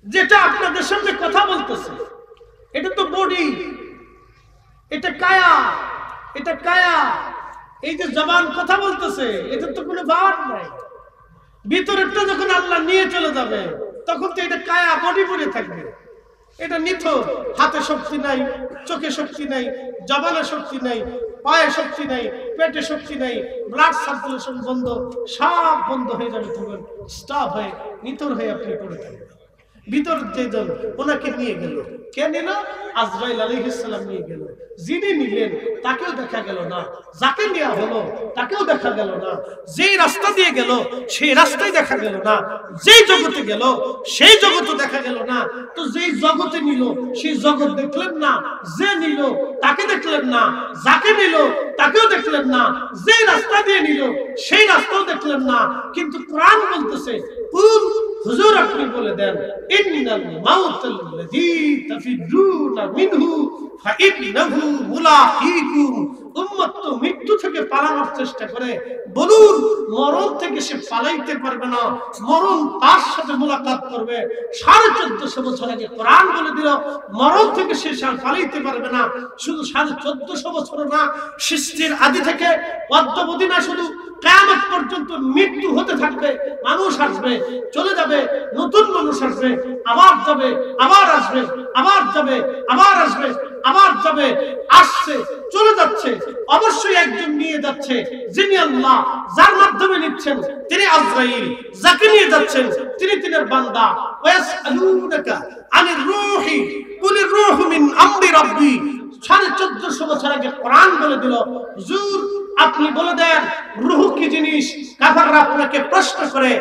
যেটা আপনাদের সামনে কথা বলতেছে এটা তো বডি, এটা কায়া, এটা কায়া। এই যে জবান কথা বলতেছে এটা তো কোনো ভার নাই। ভিতরেরটা যখন আল্লাহ নিয়ে চলে যাবে তখন তো এটা কায়া বডি পড়ে থাকবে। এটা নিথর, হাতে শক্তি নাই, চোখে শক্তি নাই, জবানে শক্তি নাই, পায়ে শক্তি নাই, পেটে শক্তি নাই, ব্লাড সার্কুলেশন বন্ধ, সব বন্ধ হয়ে যাবে। তখন স্টপ হয়ে নিথর হয়ে আপনি পড়ে থাকবেন। ভিতর যেজন ওনাকে নিয়ে গেল, কে নিল? আজরাইল আলাইহিস সালাম নিয়ে গেল। যিনি নিলেন তাকেও দেখা গেল না, যাকে নেওয়া হলো তাকেও দেখা গেল না, যেই রাস্তা দিয়ে গেল সেই রাস্তায় দেখা গেল না, যেই জগতে গেল সেই জগৎও দেখা গেল না। তো যেই জগতে নিল সেই জগৎ দেখলেন না, যে নিল তাকে দেখলেন না, যাকে নিল তাকেও দেখলেন না, যেই রাস্তা দিয়ে নিল সেই রাস্তাও দেখলেন না। কিন্তু কোরআন বলতেছে, কুল হুজুর আপনি বলে দেন, ইন্নাল মাউতাল্লাযী তাফিরুনা মিনহু ফাইন্নাহু মুলাকীকুম। উম্মত তো মৃত্যু থেকে পালানোর চেষ্টা করে, বলুন মরণ থেকে সে পালাইতে পারবে না, মরণ তার সাথে মুলাকাত করবে। 1450 বছর আগে কোরআন বলে দিল মরণ থেকে সে পালাইতে পারবে না। শুধু 1450 বছর না, সৃষ্টির আদি থেকে অদ্যাবধি না, শুধু কিয়ামত পর্যন্ত মৃত্যু হতে থাকবে। মানুষ আসবে, চলে যাবে, নতুন মানুষ আসবে, আবার যাবে, আবার আসবে, আবার যাবে, আবার আসবে, আবার যাবে, আসছে, চলে যাচ্ছে। অবশ্যই একজন নিয়ে যাচ্ছে, যিনি আল্লাহ, যার মাধ্যমে নিচ্ছেন তিনি আজরাইল, যাকে নিয়ে যাচ্ছেন তিনি তিনের বান্দা। ওয়াসআলুনাকা আনির রূহি কুলির রূহু মিন আমরি রাব্বি। 1450 বছর আগে কোরআন বলে দিল, হুজুর আপনি বলে দেন রূহ কি জিনিস। কাফেররা আপনাকে প্রশ্ন করে,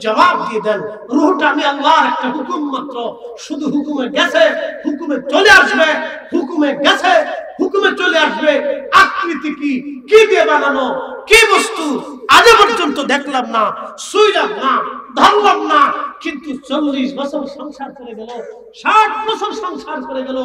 জবাব দিয়ে দেন রূহটা আমি আল্লাহর একটা হুকুম মাত্র। শুধু হুকুমে গেছে, হুকুমে চলে আসবে, হুকুমে গেছে, হুকুমে চলে আসবে। আকৃতি কি, কি দিয়ে বানানো, কি বস্তু আজ পর্যন্ত দেখলাম না, শুইলাম না, ধরলাম না। কিন্তু 40 বছর সংসার করে গেল, 60 বছর সংসার করে গেল,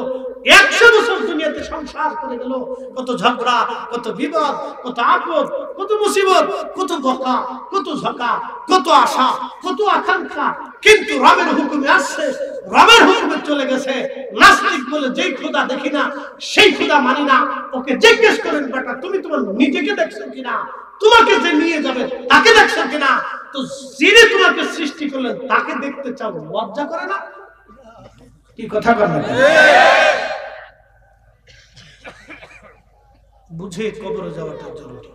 100 বছর দুনিয়াতে সংসার করে গেল। কত ঝগড়া, কত বিবাদ, কত আপদ, কত মুসিবত, কত বকা, কত ঝকা, কত আশা, কত আকাঙ্ক্ষা। কিন্তু রবের হুকুমে আসছে, রবের হুকুমে চলে গেছে। নাস্তিক বলে যেই খোদা দেখি না সেই খোদা মানি না। ওকে জিজ্ঞেস করেন, বেটা তুমি তোমার নিজেকে দেখছো কিনা, তোমাকে যে নিয়ে যাবে তাকে দেখছো কিনা? তো যিনি তোমাকে সৃষ্টি করলেন তাকে দেখতে চাও, লজ্জা করে না? কি কথা বলেন? বুঝে কবরে যাওয়াটা জরুরি।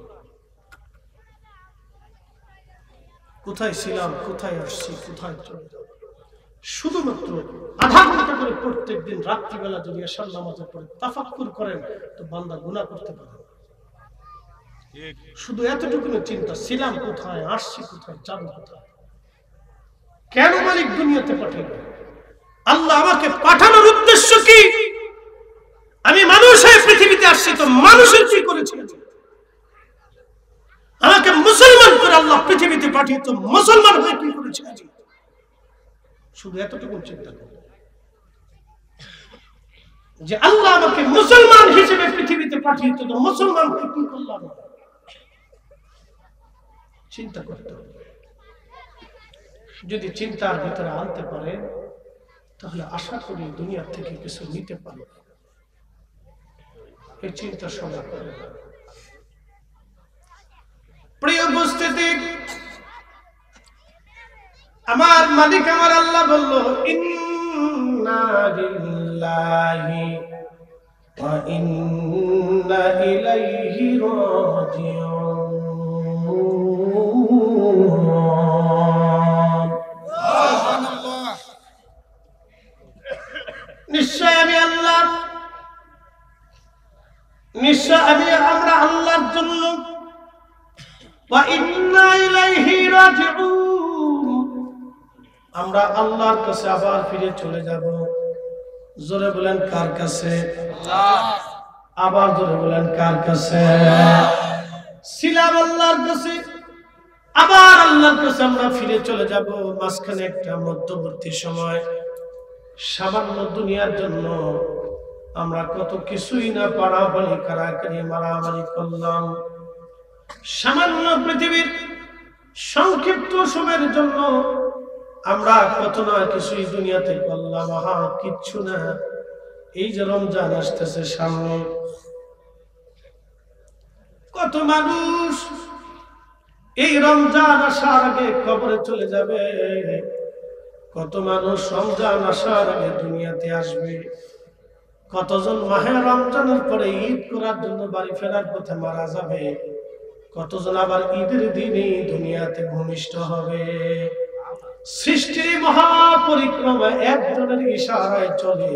কোথায় ছিলাম, কোথায় আসছি, কোথায় চলে যাব। শুধুমাত্র আধা ঘন্টা করে প্রত্যেকদিন রাত্রিবেলা যদি এশার নামাজের পরে তাফাক্কুর করেন তো বান্দা গুনাহ করতে পারে। শুধু এতটুকু চিন্তা, ছিলাম কোথায়, আসছি কোথায়, যাব কোথায়, কেন মালিক দুনিয়াতে পাঠালেন, আল্লাহ আমাকে পাঠানোর উদ্দেশ্য কি? আমি মানুষ হয়ে পৃথিবীতে আসছি তো মানুষের কি করেছি? আমাকে মুসলমান করে আল্লাহ পৃথিবীতে পাঠিয়ে তো মুসলমান হয়ে কি করেছি? শুধু এতটুকু চিন্তা করুন যে আল্লাহ আমাকে মুসলমান হিসেবে পৃথিবীতে পাঠিয়ে তো মুসলমান হয়ে কি করলাম। চিন্তা করতে হবে। যদি চিন্তার ভিতরে আনতে পারে তাহলে আশা করি দুনিয়া থেকে কিছু নিতে পারে। এই চিন্তা সবাই করে। প্রিয় উপস্থিতি, আমার মালিক আমার আল্লাহ বলল, ইন্না লিল্লাহি ওয়া ইন্না ইলাইহি রাজিউন। সুবহানাল্লাহ। নিশ্চয় আমি আল্লাহ, নিশ্চয় আমরা আল্লাহর জন্য, ওয়া ইন্না ইলাইহি রাজিউন, আমরা আল্লাহর কাছে আবার ফিরে চলে যাব। জোরে বলেন কার কাছে? আল্লাহ। আবার জোরে বলেন কার কাছে? ছিলাম আল্লাহর কাছে, আবার আল্লাহর কাছে আমরা ফিরে চলে যাব। মাঝখানে একটা মধ্যবর্তী সময়, সামান্য দুনিয়ার জন্য আমরা কত কিছুই না পাড়াপাড়ি কারাকারি মারামারি করলাম। সামান্য পৃথিবীর সংক্ষিপ্ত সময়ের জন্য আমরা কত না কিছুই দুনিয়াতে করলাম, কিচ্ছু না। এই যে রমজান আসতেছে সামনে, কত মানুষ এই রমজান আসার আগে কবরে চলে যাবে, কত মানুষ রমজান আসার আগে দুনিয়াতে আসবে, কতজন মাহে রমজানের পরে ঈদ করার জন্য বাড়ি ফেরার পথে মারা যাবে, কতজন আবার ঈদের দিনে দুনিয়াতে ভূমিষ্ঠ হবে। সৃষ্টির মহাপরিক্রমা একজনের ইশারায় চলে,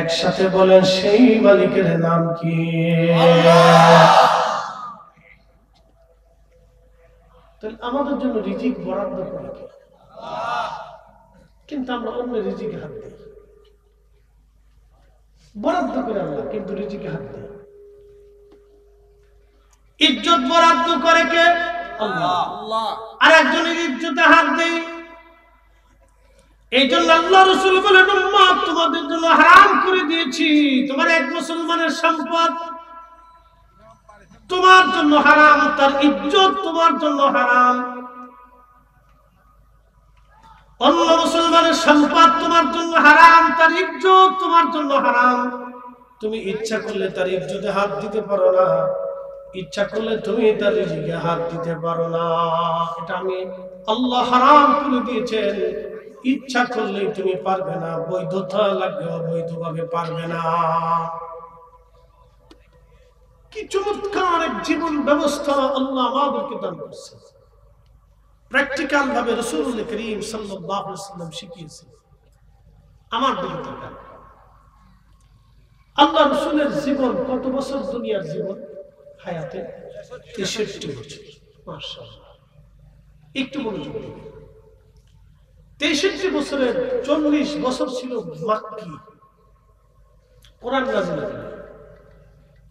একসাথে বলেন সেই মালিকের নাম কি? তাহলে আমাদের জন্য রিজিক বরাদ্দ করে কে? কিন্তু আমরা অন্য রিজিকে হাত দিই, বরাদ্দ করে আল্লাহ, কিন্তু রিজিকে হাত দিই। ইজ্জত বরাদ্দ করে কে? আল্লাহ। আর একজনের ইজ্জতে হাত দেই। এই জন্য আল্লাহ রাসূল বলেন, উম্মত তোমাদের জন্য হারাম করে দিয়েছি, তোমার এক মুসলমানের সম্পদ তোমার জন্য হারাম, তার ইজ্জত তোমার জন্য হারাম। অন্য মুসলমানের সম্পদ তোমার জন্য হারাম, তার ইজ্জত তোমার জন্য হারাম। তুমি ইচ্ছা করলে তার ইজ্জতে হাত দিতে পারো না, ইচ্ছা করলে তুমি তার রিজিকে হাত দিতে পারো না। এটা আমি আল্লাহ হারাম করে দিয়েছেন। ইচ্ছা করলে তুমি পারবে না, বৈধতা লাগবে, অবৈধভাবে পারবে না। কি চমৎকার এক জীবন ব্যবস্থা আল্লাহ আমাদেরকে দান করেছেন। প্র্যাকটিক্যাল ভাবে রাসূলুল্লাহ করিম সাল্লাল্লাহু আলাইহি ওয়াসাল্লাম শিখিয়েছেন। আমার দিকে তাকান, আল্লাহ রাসূলের জীবন কত বছর? দুনিয়ার জীবন হায়াতে 63 বছর। মাশাআল্লাহ, একটু মনোযোগ দিন। 63 বছরের 40 বছর ছিল মাক্কি, কোরআন নাযিল হলো।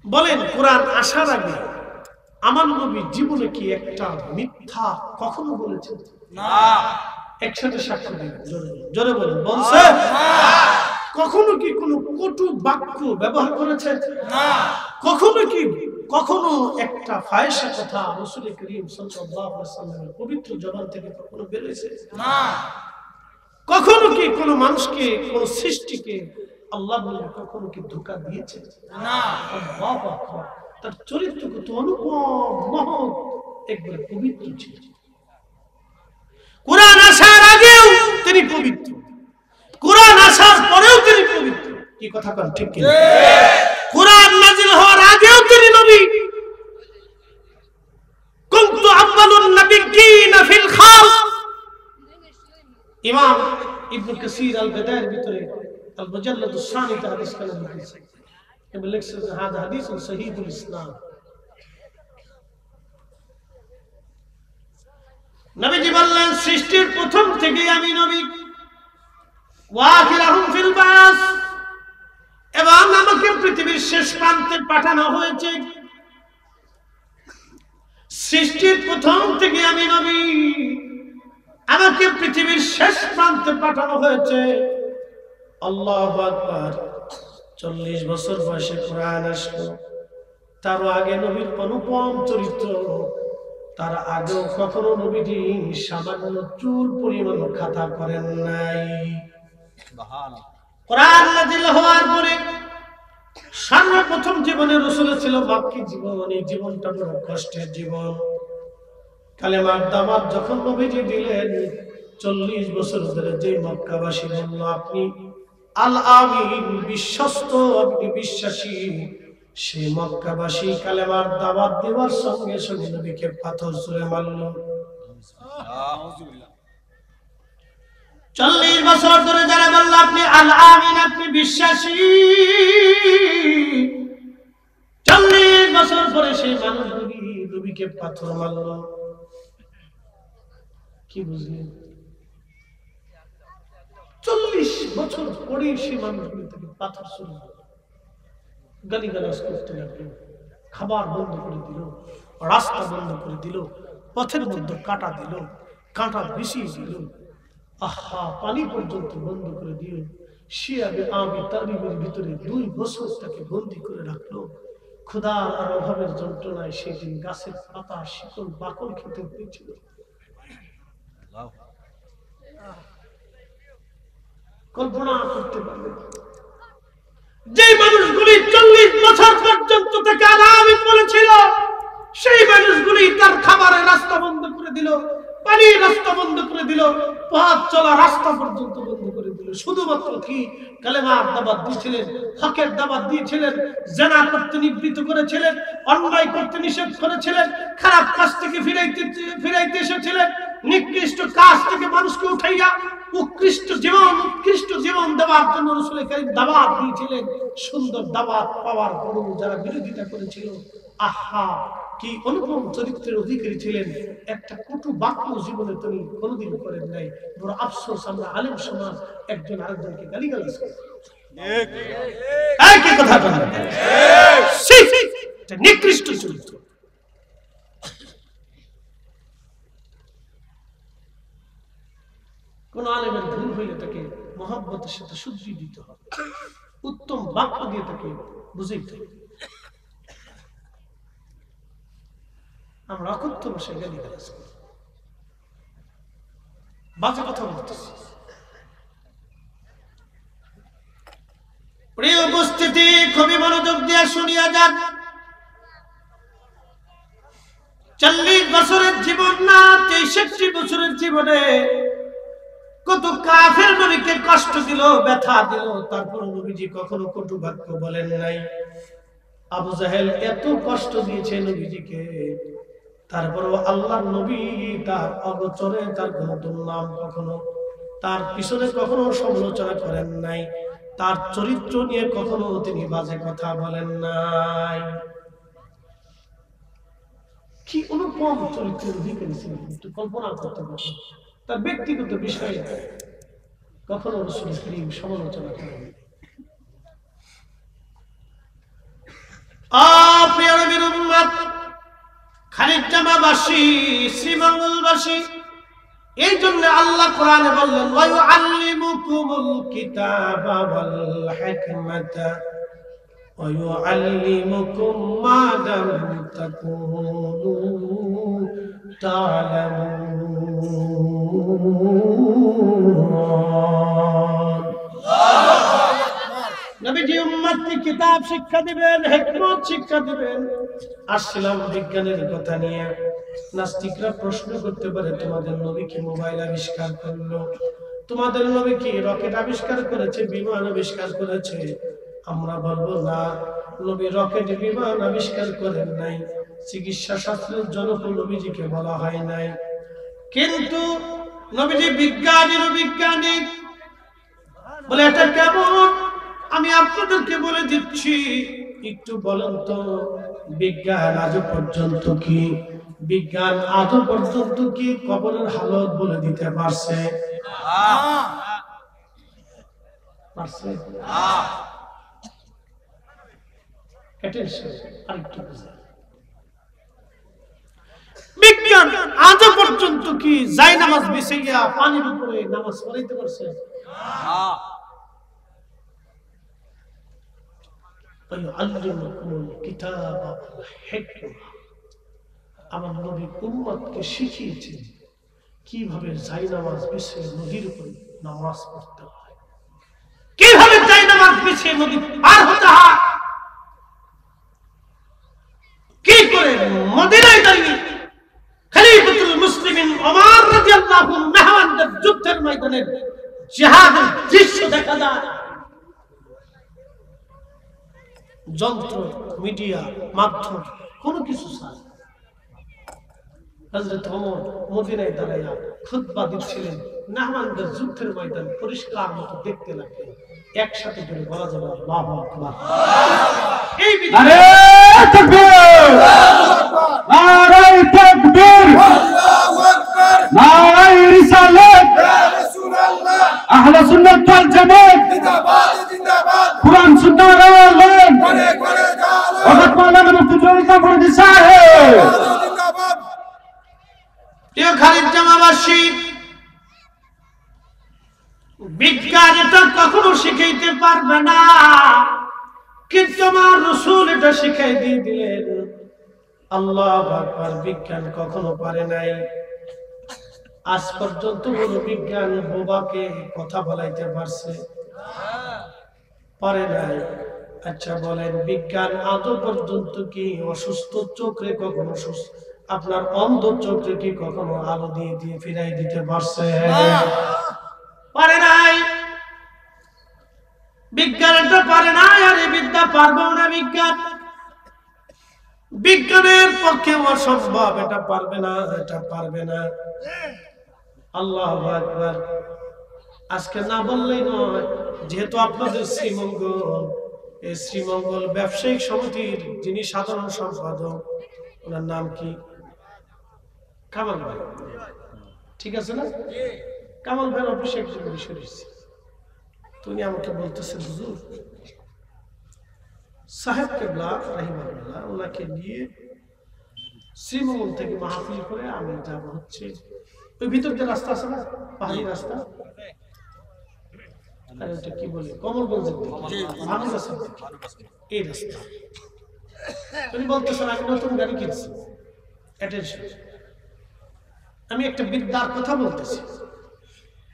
বলেন, কোরআন আসার আগে আমার নবী জীবনে কি একটা মিথ্যা কখনো বলেছেন? না। একসাথে সাক্ষ্য দিন, জোরে বলেন, বলছে? কখনো কি কোনো কটু বাক্য ব্যবহার করেছে? না। কখনো একটা ফাহিশা কথা রাসূল করিম সাল্লাল্লাহু আলাইহি ওয়াসাল্লামের পবিত্র জবান থেকে কখনো বের হয়েছে? না। কখনো কি কোনো মানুষকে, কোনো সৃষ্টিকে আল্লাহ বলে কখনো কি ধোঁকা দিয়েছে? না। আল্লাহু আকবার। তার চরিত্র কত অনুপম, মহৎ, একবার পবিত্র ছিল। কোরআন আসার আগেও তিনি পবিত্র, কোরআন আসার পরেও তিনি পবিত্র। কি কথা কন ঠিক কি? কোরআন নাযিল হওয়ার আগেও তিনি নবী। কুনতু আউয়ালুন নাবিয়্যিনা ফিল খালক। ইমাম ইবনে কাসীর আল বাদায়ের ভিতরে আল মুজাল্লাদুস সানিতে হাদিস কালাম লিখেছেন এবং লিখছেন যে হাদা হাদিসুন সহিহুল ইসলাম। নবীজি বললেন, সৃষ্টির প্রথম থেকে আমি নবী, ওয়াখিরাহুম ফিল বাস, এবং আমাকে পৃথিবীর শেষ প্রান্তে পাঠানো হয়েছে। সৃষ্টির প্রথম থেকে আমি নবী, আমাকে পৃথিবীর শেষ প্রান্তে পাঠানো হয়েছে। আল্লাহু আকবার। 40 বছর বয়সে কোরআন আসলো। তার আগে নবীর অনুপম চরিত্র, তার আগেও কখনো নবীজি সামান্য চুল পরিমাণ খাতা করেন নাই। কোরআন নাযিল হওয়ার পরে সর্বপ্রথম জীবনে রাসূলের ছিল মাক্কি জীবন। এই জীবনটা বড় কষ্টের জীবন। কালেমার দাওয়াত যখন নবীজি দিলেন, 40 বছর ধরে যে মক্কাবাসী বলল আপনি আল আমিন, বিশ্বস্ত, আপনি বিশ্বাসী, সেই মক্কাবাসী কালেমার দাওয়াত দেওয়ার সঙ্গে সঙ্গে নবীকে পাথর ছুঁড়ে মারল। 40 বছর ধরে যারা বলল আপনি আল আমিন, আপনি বিশ্বাসী, 40 বছর পরে সেই মানুষ নবীকে পাথর মারল। কি বুঝলেন? 40 বছর পরে সেই মানুষগুলি থেকে পাথর ছুঁড়ে মারল, গালিগালাজ করতে লাগলো, খাবার বন্ধ করে দিল, রাস্তা বন্ধ করে দিল, পথের মধ্যে কাঁটা দিল, কাঁটা বিছিয়ে দিল, আহা, পানি পর্যন্ত বন্ধ করে দিল। শিয়াবে আমি তালিবের ভিতরে 2 বছর তাকে বন্দী করে রাখলো। ক্ষুধা আর অভাবের যন্ত্রণায় সেদিন গাছের পাতা, শিকল, বাকল খেতে হয়েছিল। কল্পনা করতে পারবে যে মানুষগুলি 40 বছর পর্যন্ত থেকে আলামিন বলেছিল, সেই মানুষগুলি তার খাবারের রাস্তা বন্ধ করে দিল, পানির রাস্তা বন্ধ করে দিল, পথ চলা রাস্তা পর্যন্ত বন্ধ করে দিল। শুধুমাত্র কি কালেমার দাওয়াত দিয়েছিলেন, হকের দাওয়াত দিয়েছিলেন, জিনা করতে নিবৃত্ত করেছিলেন, অন্যায় করতে নিষেধ করেছিলেন, খারাপ কাজ থেকে ফিরাইতে এসেছিলেন, নিকৃষ্ট কাজ থেকে মানুষকে উঠাইয়া উৎকৃষ্ট জীবন দেওয়ার জন্য রাসূল কারীম দাওয়াত দিয়েছিলেন। সুন্দর দাওয়াত পাওয়ার পরও যারা বিরোধিতা করেছিল, আহা কি অনুপম চরিত্রের অধিকারী ছিলেন, একটা কটু বাক্য জীবনে তিনি কোনোদিন করেন নাই। বড় আফসোস, আমরা আলেম সমাজ একজন আরেকজনকে গালিগালাজ করি। একই কথা বলেন, এটা নিকৃষ্ট চরিত্র। কোন আলেমের ভুল হইলে তাকে মহব্বতের সাথে শুদ্ধি দিতে হবে, উত্তম বাক্য দিয়ে তাকে বুঝাইতে হবে। আমরা অকথ্য ভাষায় গালিগালাজ করি, বাজে কথা বলতেছি। প্রিয় উপস্থিতি, খুবই মনোযোগ দিয়ে শুনিয়া যান। 40 বছরের জীবন না, 63 বছরের জীবনে কত কাফের নবীকে কষ্ট দিল, ব্যথা দিল, তারপর নবীজি কখনো কটু বাক্য বলেন নাই। আবু জাহেল এত কষ্ট দিয়েছে নবীজিকে, তারপরও আল্লাহর নবী তার অগোচরে তার কোনো দুর্নাম কখনো, তার পিছনে কখনো সমালোচনা করেন নাই, তার চরিত্র নিয়ে কখনো তিনি বাজে কথা বলেন নাই। কি অনুপম চরিত্রের অধিকারী ছিলেন, একটু কল্পনা করতে পারেন। তার ব্যক্তিগত বিষয়ে কখনো রাসূল কারীম সমালোচনা করেন। প্রিয় নবীর উম্মত, খালিজামাবাসী, শ্রীমঙ্গলবাসী, এই জন্য আল্লাহ কোরআনে বললেন, ওয়া ইউআল্লিমুকুমুল কিতাবা ওয়াল হিকমাতা ওয়া ইউআল্লিমুকুম মা লাম তাকুনু তা'লামুন। নবীজি উম্মতকে কিতাব শিক্ষা দিবেন, হিকমত শিক্ষা দিবেন। আসলাম বিজ্ঞানের কথা নিয়ে। নাস্তিকরা প্রশ্ন করতে পারে, তোমাদের নবী কি মোবাইল আবিষ্কার করলো? তোমাদের নবী কি রকেট আবিষ্কার করেছে, বিমান আবিষ্কার করেছে? আমরা বলবো না, নবী রকেট বিমান আবিষ্কার করেন নাই, চিকিৎসা শাস্ত্রের জনক নবীজিকে বলা হয় নাই। কিন্তু নবীজি বিজ্ঞানী বলে, এটা কেমন? আমি আপনাদেরকে বলে দিচ্ছি, একটু বলেন তো, বিজ্ঞান আজও পর্যন্ত কি কবরের হালত বলে দিতে পারছে? বিজ্ঞান আজও পর্যন্ত কি যাই নামাজ বিছাইয়া পানির উপরে নামাজ পড়াইতে পারছে? আমার নবী উম্মতকে শিখিয়েছেন কিভাবে যাই নামাজ বিছিয়ে নদীর উপরে নামাজ পড়তে হয়, কিভাবে যাই নামাজ বিছিয়ে নদী পার হতে হয়, কি করে মদিনায় দাঁড়িয়ে খলিফাতুল মুসলিমিন ওমর রাদিয়াল্লাহু আনহু মেহমানদের যুদ্ধের ময়দানে জিহাদের দৃশ্য দেখা যায়। যন্ত্র, মিডিয়া, মাধ্যম কোনো কিছু চায়। হযরত ওমর মদিনায় দাঁড়াইয়া খুতবা দিচ্ছিলেন, মেহমানদের যুদ্ধের ময়দান পরিষ্কার মতো দেখতে লাগলেন। একসাথে জোরে বলা যাবে আল্লাহু আকবার। এই নারে তাকবীর, নারে তাকবীর, আল্লাহু আকবার, নারে রিসালাত, ইয়া রাসূলুল্লাহ, আহলে সুন্নাত ওয়াল জামাত জিন্দাবাদ জিন্দাবাদ, কুরআন সুন্নাহর আলো করে করে দাও, ওয়াকাত মাওলানা মুফতি জলিল ফরদি সাহেব জিন্দাবাদ। প্রিয় খালিজামাবাসী, বিজ্ঞান এটা কখনো শিখাইতে পারবে না, কিন্তু আমার রাসূল এটা শিখাই দিয়ে দিলেন। আল্লাহু আকবার। বিজ্ঞান কখনো পারে নাই। আজ পর্যন্ত কোন বিজ্ঞান বোবাকে কথা বলাইতে পারছে? পারে নাই। আচ্ছা বলেন, বিজ্ঞান আদৌ পর্যন্ত কি অসুস্থ চোখে কখনো আপনার অন্ধ চোখে কি কখনো আলো দিয়ে দিয়ে ফিরাই দিতে পারছে? পারে নাই। বিজ্ঞান এটা পারে না, আর এই বিদ্যা পারবেও না। বিজ্ঞানের পক্ষে অসম্ভব, এটা পারবে না, এটা পারবে না। আল্লাহু আকবার। আজকে না বললেই নয়, যেহেতু আপনাদের শ্রীমঙ্গল, এই শ্রীমঙ্গল ব্যবসায়িক সমিতির যিনি সাধারণ সম্পাদক, ওনার নাম কি? কামাল ভাই, ঠিক আছে না? কামাল ভাইয়ের অফিসে একজন বিষয় এসেছে, তুমি আমাকে বলতেছেন হুজুর সাহেব কেবলা রাহিমাহুল্লাহ ওনাকে নিয়ে শ্রীমঙ্গল থেকে মাহফিল করে আমি যাব হচ্ছে ওই ভিতর যে রাস্তা আছে না, পাহাড়ি রাস্তা, আর ওটা কি বলে, কমলগঞ্জের দিকে, এই রাস্তা। উনি বলতেছেন আমি নতুন গাড়ি কিনছি, অ্যাটেনশন, আমি একটা বিদ্যার কথা বলতেছি।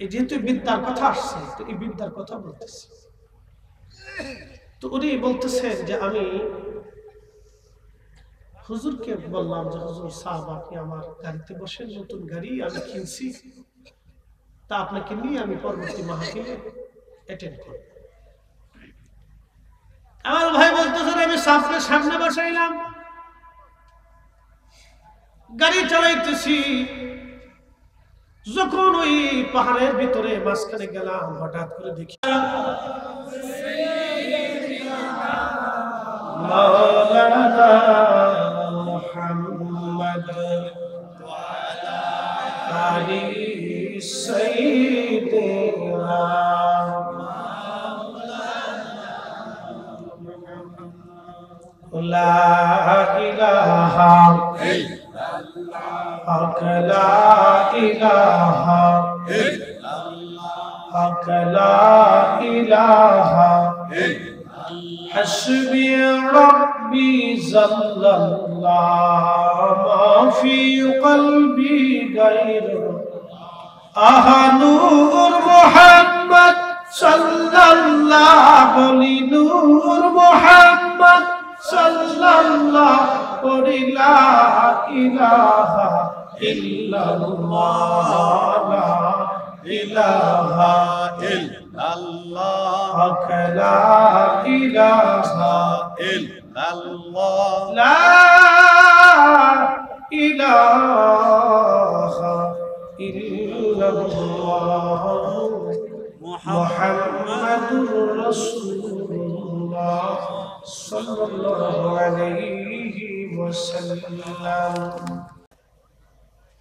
এই যেহেতু বিদ্যার কথা আসছে, তো এই বিদ্যার কথা বলতেছি। তো উনি বলতেছেন যে আমি হুজুরকে বললাম যে হুজুর সাহেব আপনি আমার গাড়িতে বসেন, নতুন গাড়ি আমি কিনছি, তা আপনাকে নিয়ে আমি পরবর্তী মাহফিলে অ্যাটেন্ড করব। আমার ভাই বলতেছেন আমি সাফের সামনে বসাইলাম, গাড়ি চালাইতেছি, যখন ওই পাহাড়ের ভিতরে মাঝখানে গেলাম, হঠাৎ করে দেখি মাওলানা মুহাম্মদ আলী সাইয়্যিদিনা লা ইলাহা ইল্লাল্লাহ লা ইলাহা ইল্লাল্লাহ লা ইলাহা حسبي ربي زل الله ما في قلبي غير نور محمد صلى الله بولي نور محمد صلى الله بولي لا إله إلا الله لا إله إلا الله لا إله إلا الله لا إله إلا الله محمد رسول الله صلى الله عليه وسلم।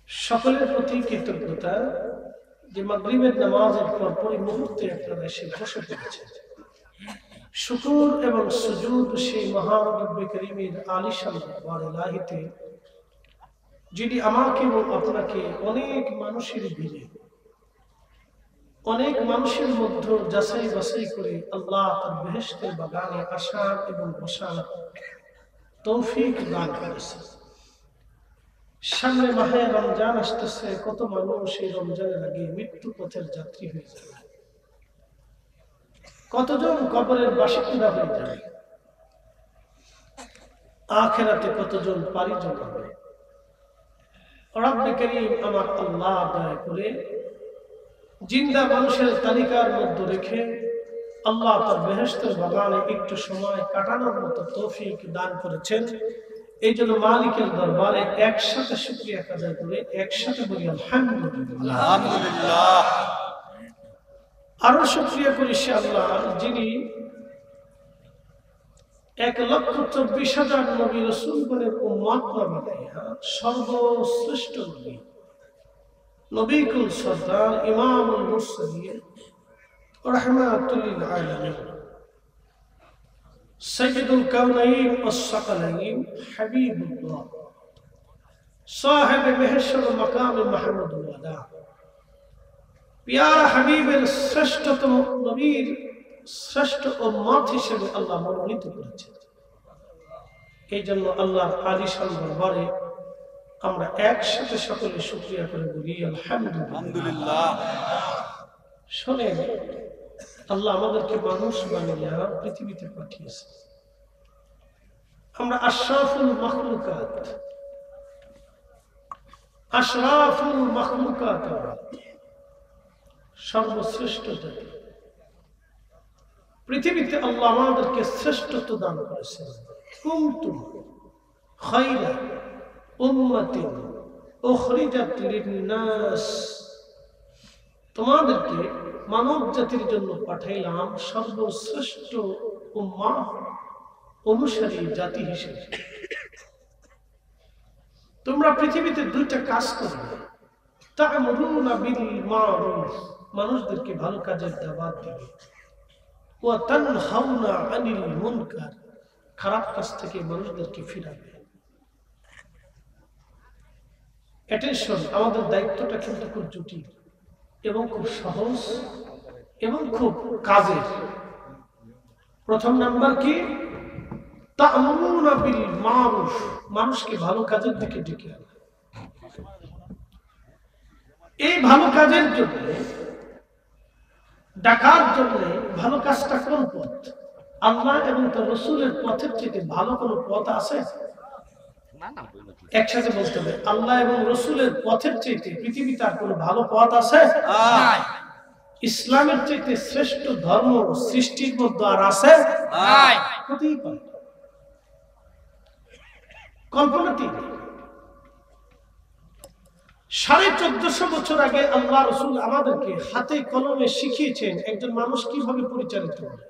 সকলের প্রতি কৃতজ্ঞতা যে মাগরিবের নামাজের পর পরই মুহূর্তে আপনারা এসে বসে পড়েছেন। শুকর এবং সুজুদ সেই মহান রব্বে কারীমের আলিশান দরবার ইলাহিতে, যিনি আমাকে এবং আপনাকে অনেক মানুষের ভিড়ে, অনেক মানুষের মধ্যে যাচাই বাছাই করে আল্লাহ তার বেহেশতের বাগানে আসার এবং বসার তৌফিক দান করেছেন। সামনে মাহে রমজান আসতেছে, কত মানুষ এই রমজানের আগে মৃত্যু পথের যাত্রী হয়ে যাবে, কতজন কবরের বাসিন্দা হয়ে যাবে, আখিরাতে কতজন পাড়ি জমাবে। রব্বে কারীম আমার আল্লাহ দয়া করে জিন্দা মানুষের তালিকার মধ্যে রেখে আল্লাহ তার বেহেশতের বাগানে একটু সময় কাটানোর মতো তৌফিক দান করেছেন। এই জন্য মালিকের দরবারে একসাথে শুকরিয়া আদায় করে একসাথে বলি আলহামদুলিল্লাহ। আলহামদুলিল্লাহ। আরো শুকরিয়া করি সে আল্লাহ যিনি 1,24,000 নবী রাসূলগণের উম্মত বানাইয়া সর্বশ্রেষ্ঠ নবী, নবীকুল সরদার ইমামুল মুরসালিন রাহমাতুল লিল আলামিন সাইয়্যিদুল কাওনাইন ওয়াস সাকালাইন হাবিবুল্লাহ সাহেব মেহশর মাকাম মাহমুদুল ওয়াদা, প্যারা হাবিবের শ্রেষ্ঠতম নবীর শ্রেষ্ঠ উম্মত হিসেবে আল্লাহ মনোনীত করেছেন। এই জন্য আল্লাহর আলিশান দরবারে আমরা একসাথে সকলে শুকরিয়া করে বলি আলহামদুলিল্লাহ। শোনেন, আল্লাহ আমাদেরকে মানুষ বানিয়ে পৃথিবীতে পাঠিয়েছে। আমরা আশরাফুল মাখলুকাত, আশরাফুল মাখলুকাত, সর্বশ্রেষ্ঠ জাতি। পৃথিবীতে আল্লাহ আমাদেরকে শ্রেষ্ঠত্ব দান করেছেন। কুনতুম খায়রা উম্মাতিন উখরিজাত লিন-নাস, তোমাদেরকে মানব জাতির জন্য পাঠাইলাম সর্বশ্রেষ্ঠ উম্মাহ, অনুসারী জাতি হিসেবে। তোমরা পৃথিবীতে দুইটা কাজ করবে, তা'মুরুনা বিল মা'রুফ, মানুষদেরকে ভালো কাজের দাওয়াত দিবে, ওয়া তানহাউনা আনিল মুনকার, খারাপ কাজ থেকে মানুষদেরকে ফিরাবে। অ্যাটেনশন, আমাদের দায়িত্বটা কিন্তু খুব জটিল এবং খুব সহজ এবং খুব কাজের। প্রথম নাম্বার কি? তা'মুরুনা বিল মা'রুফ, মানুষকে ভালো কাজের দিকে ডেকে আনা। এই ভালো কাজের জন্য, ডাকার জন্য ভালো কাজটা কোন পথ? আল্লাহ এবং তার রাসূলের পথের থেকে ভালো কোন পথ আছে? একসাথে বলতে হবে, আল্লাহ এবং রাসূলের পথের চাইতে পৃথিবীতে আর কোনো ভালো পথ আছে? ইসলামের চাইতে শ্রেষ্ঠ ধর্ম সৃষ্টির মধ্যে আর আছে? হতেই পারে। কল্পনাতীত। 1450 বছর আগে আল্লাহ রাসূল আমাদেরকে হাতে কলমে শিখিয়েছেন একজন মানুষ কিভাবে পরিচালিত হবে।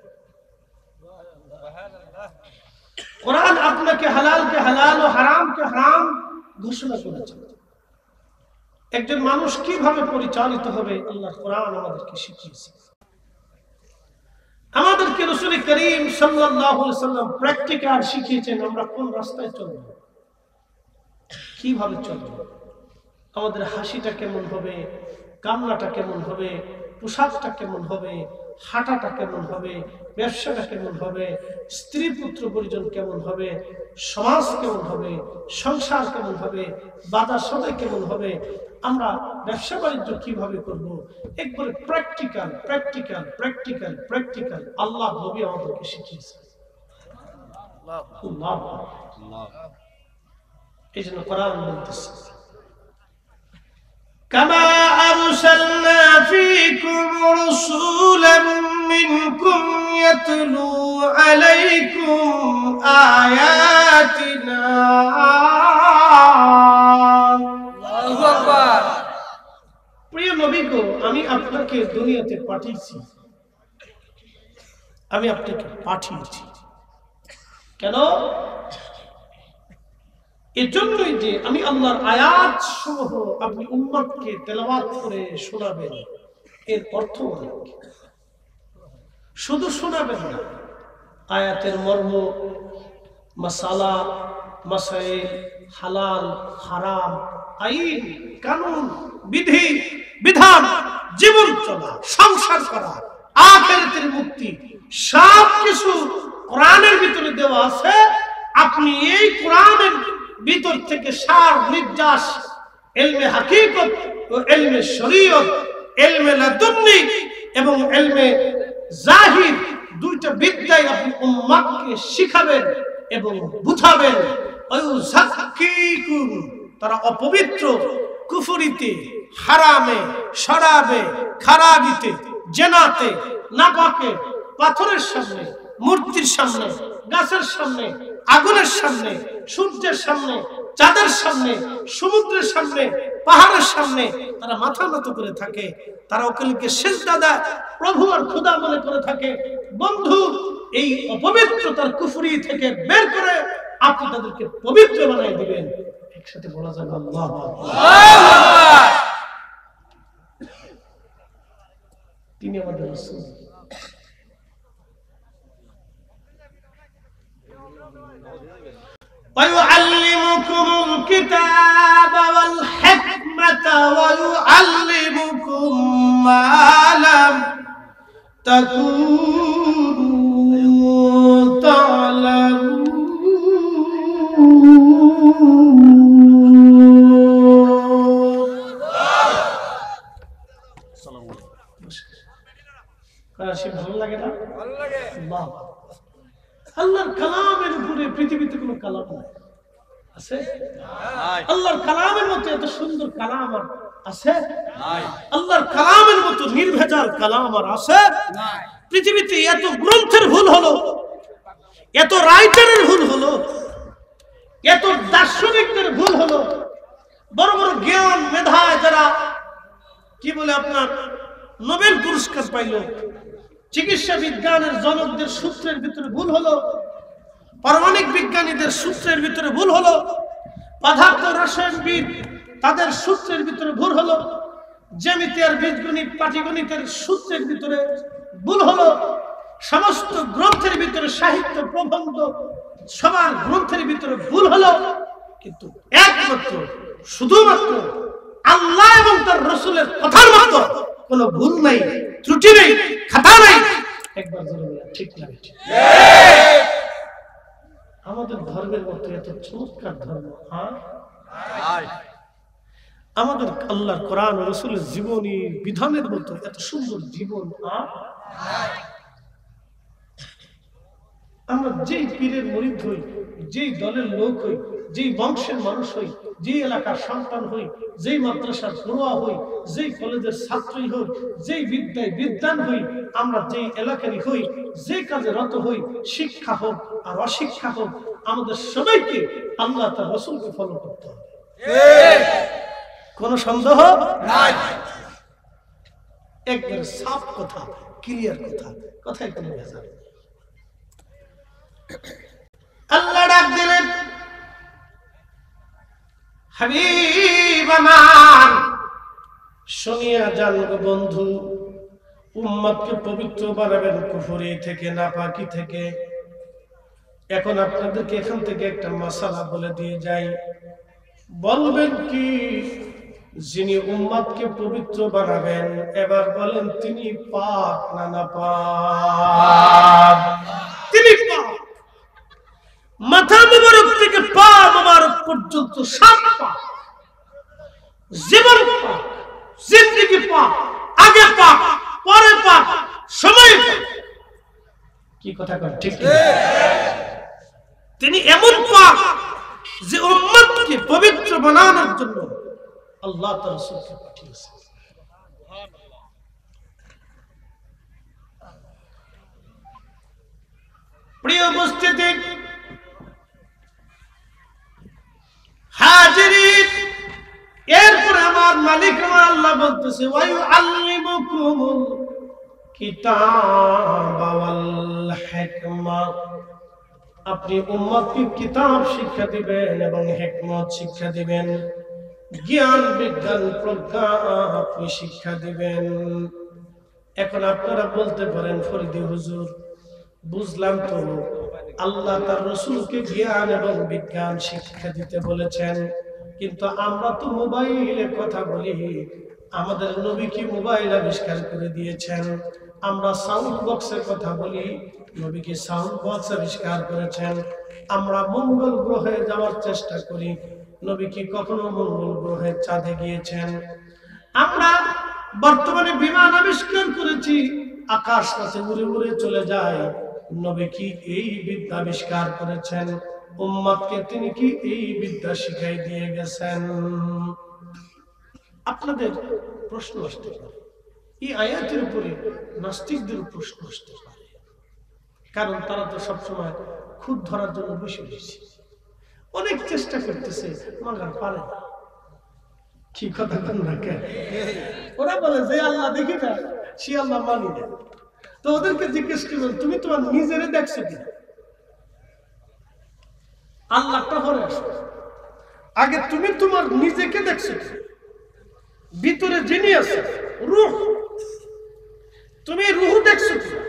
কোরআন আপনাকে হালালকে হালাল ও হারামকে হারাম ঘোষণা করেছে। একজন মানুষ কিভাবে পরিচালিত হবে আল্লাহর কোরআন আমাদেরকে শিখিয়েছে। আমাদেরকে রাসূল করিম সাল্লাল্লাহু আলাইহি ওয়াসাল্লাম প্র্যাকটিক্যাল শিখিয়েছেন আমরা কোন রাস্তায় চলব, কিভাবে চলব, আমাদের হাসিটা কেমন হবে, কান্নাটা কেমন হবে, পোশাকটা কেমন হবে, হাঁটাটা কেমন হবে, ব্যবসাটা কেমন হবে, স্ত্রী পুত্র পরিজন কেমন হবে, সমাজ কেমন হবে, সংসার কেমন হবে, বাজার সদাই কেমন হবে, আমরা ব্যবসা বাণিজ্য কিভাবে করব, একবারে প্র্যাকটিক্যাল প্র্যাকটিক্যাল প্র্যাকটিক্যাল প্র্যাকটিক্যাল আল্লাহ নবী আমাদেরকে শিখিয়েছে। এই জন্য কোরআন বলতেছে, كما أرسلنا فيكم رسولا منكم يتلو عليكم آياتنا الله أكبر। প্রিয় নবী গো, আমি আপনাকে দুনিয়াতে পাঠিয়েছি, আমি আপনাকে পাঠিয়েছি কেন? এজন্যই যে আমি আল্লাহর আয়াত সমূহ আপনি উম্মতকে তেলাওয়াত করে শোনাবেন। এর অর্থ অনেক, শুধু শোনাবেন না, আয়াতের মর্ম, মাসালা, মাসাইল, হালাল হারাম, আইন কানুন, বিধি বিধান, জীবন চলা, সংসার করা, আখিরাতের মুক্তি সব কিছু কোরআনের ভিতরে দেওয়া আছে। আপনি এই কোরআনের ভিতর থেকে সার নির্যাস, ইলমে হাকিকত ও ইলমে শরীয়ত, ইলমে লাদুন্নি এবং ইলমে জাহির, দুইটা বিদ্যায় আপনি উম্মতকে শিখাবেন এবং বুঝাবেন। ওয়ায়ুযাক্কিকুম, তারা অপবিত্র, কুফরিতে, হারামে, শরাবে, খারাবিতে, জেনাতে, নাপাকে, পাথরের সামনে, মূর্তির সামনে, গাছের সামনে, আগুনের সামনে, সূর্যের সামনে, চাঁদের সামনে, সমুদ্রের সামনে, পাহাড়ের সামনে তারা মাথা নত করে থাকে। তারা ওকে সিজদা দেয়, প্রভু আর খোদা মনে করে থাকে। বন্ধু, এই অপবিত্রতার কুফরি থেকে বের করে আপনি তাদেরকে পবিত্র বানিয়ে দিবেন। একসাথে বলা যাবে আল্লাহু আকবার। তিনি আমাদের রাসূল। ويعلمكم الكتاب والحكمة ويعلمكم ما لم تكونوا تعلمون আসি ভালো লাগে না? ভালো লাগে। আল্লাহর কালামের উপরে পৃথিবীতে কোনো কালাম নাই, আছে? আল্লাহর কালামের মতো এত সুন্দর কালাম আর আছে? আল্লাহর কালামের মতো নির্ভেজাল কালাম আর আছে? পৃথিবীতে এত গ্রন্থের ভুল হলো, এত রাইটারের ভুল হলো, এত দার্শনিকদের ভুল হলো, বড় বড় জ্ঞান মেধায় যারা কি বলে আপনার নোবেল পুরস্কার পাইল, চিকিৎসা বিজ্ঞানের জনকদের সূত্রের ভিতরে ভুল হলো, পারমাণবিক বিজ্ঞানীদের সূত্রের ভিতরে ভুল হলো, পদার্থ রসায়নবিদ তাদের সূত্রের ভিতরে ভুল হলো, জ্যামিতি আর বীজগণিত পাটিগণিতের সূত্রের ভিতরে ভুল হলো, সমস্ত গ্রন্থের ভিতরে সাহিত্য প্রবন্ধ সবার গ্রন্থের ভিতরে ভুল হলো, কিন্তু একমাত্র শুধুমাত্র আল্লাহ এবং তার রাসূলের কথার মতো কোনো ভুল নাই, ত্রুটি নেই, খাতা নাই। একবার জোরে বলেন ঠিক না? ঠিক। আমাদের ধর্মের মতো এত চমৎকার ধর্ম আমাদের আল্লাহর কোরআন ও রাসূলের জীবনী বিধানের মতো এত সুন্দর জীবন আমরা যেই পীরের মুরিদ হই, যেই দলের লোক হই, যেই বংশের মানুষ হই, যেই এলাকার সন্তান হই, যেই মাদ্রাসার পড়ুয়া হই, যেই কলেজের ছাত্রই হই, যেই বিদ্যায় বিদ্যান হই, আমরা যেই এলাকারই হই, যে কাজে রত হই, শিক্ষা হোক আর অশিক্ষা হোক, আমাদের সবাইকে আল্লাহ তার রাসূলকে ফলো করতে হবে। কোনো সন্দেহ নাই, একবার সাফ কথা, ক্লিয়ার কথা, কথাই কোনো ভেজাল নেই। আল্লাহ ডাক দিলেন, হাবিব আমার শুনিয়া যান বন্ধু, উম্মতকে পবিত্র বানাবেন কুফরি থেকে, নাপাকি থেকে। এখন আপনাদেরকে এখান থেকে একটা মাসালা বলে দিয়ে যাই, বলবেন কি যিনি উম্মতকে পবিত্র বানাবেন, এবার বলেন তিনি পাক না নাপাক? তিনি পাক। মাথা মুবারক থেকে পা মুবারক পর্যন্ত সব পাক, জীবন পাক, জিন্দেগি পাক, আগে পাক, পরে পাক, সময় পাক। কি কথা কন ঠিক? তিনি এমন পাক যে উম্মতকে পবিত্র বানানোর জন্য আল্লাহ তার রাসূলকে পাঠিয়েছেন। প্রিয় উপস্থিতি, হাজিরিন, এরপরে আমার মালিক আমার আল্লাহ বলতেছে, ওয়া ইউআল্লিমুকুমুল কিতাবা ওয়াল হিকমা, আপনি উম্মতকে কিতাব শিক্ষা দিবেন এবং হিকমত শিক্ষা দিবেন, জ্ঞান বিজ্ঞান প্রজ্ঞা আপনি শিক্ষা দিবেন। এখন আপনারা বলতে পারেন, ফরিদি হুজুর বুঝলাম তো আল্লাহ তার রাসূলকে জ্ঞান এবং বিজ্ঞান শিক্ষা দিতে বলেছেন, কিন্তু আমরা তো মোবাইলে কথা বলি, আমাদের নবী কি মোবাইল আবিষ্কার করে দিয়েছেন? আমরা সাউন্ড বক্সের কথা বলি, নবী কি সাউন্ড বক্স আবিষ্কার করেছেন? আমরা মঙ্গল গ্রহে যাওয়ার চেষ্টা করি, নবী কি কখনো মঙ্গল গ্রহের চাঁদে গিয়েছেন? আমরা বর্তমানে বিমান আবিষ্কার করেছি, আকাশ পথে উড়ে উড়ে চলে যায়, নবী কি এই বিদ্যা আবিষ্কার করেছেন? উম্মতকে তিনি কি এই বিদ্যা শিখাই দিয়ে গেছেন? আপনাদের প্রশ্ন আসতে পারে, এই আয়াতের উপরে নাস্তিকদের প্রশ্ন আসতে পারে, কারণ তারা তো সবসময় খুদ ধরার জন্য বসে বসে অনেক চেষ্টা করতেছে, মাগার পারে না। কি কথা বল না কেন? ওরা বলে যে আল্লাহ দেখি না, সে আল্লাহ মানি না। তো ওদেরকে জিজ্ঞেস করবেন, তুমি তোমার নিজেরে দেখছো কিনা? আল্লাহটা পরে আসো, আগে তুমি তোমার নিজেকে দেখছো ভিতরে যিনি আছে রূহ, তুমি রূহ দেখছো কিনা?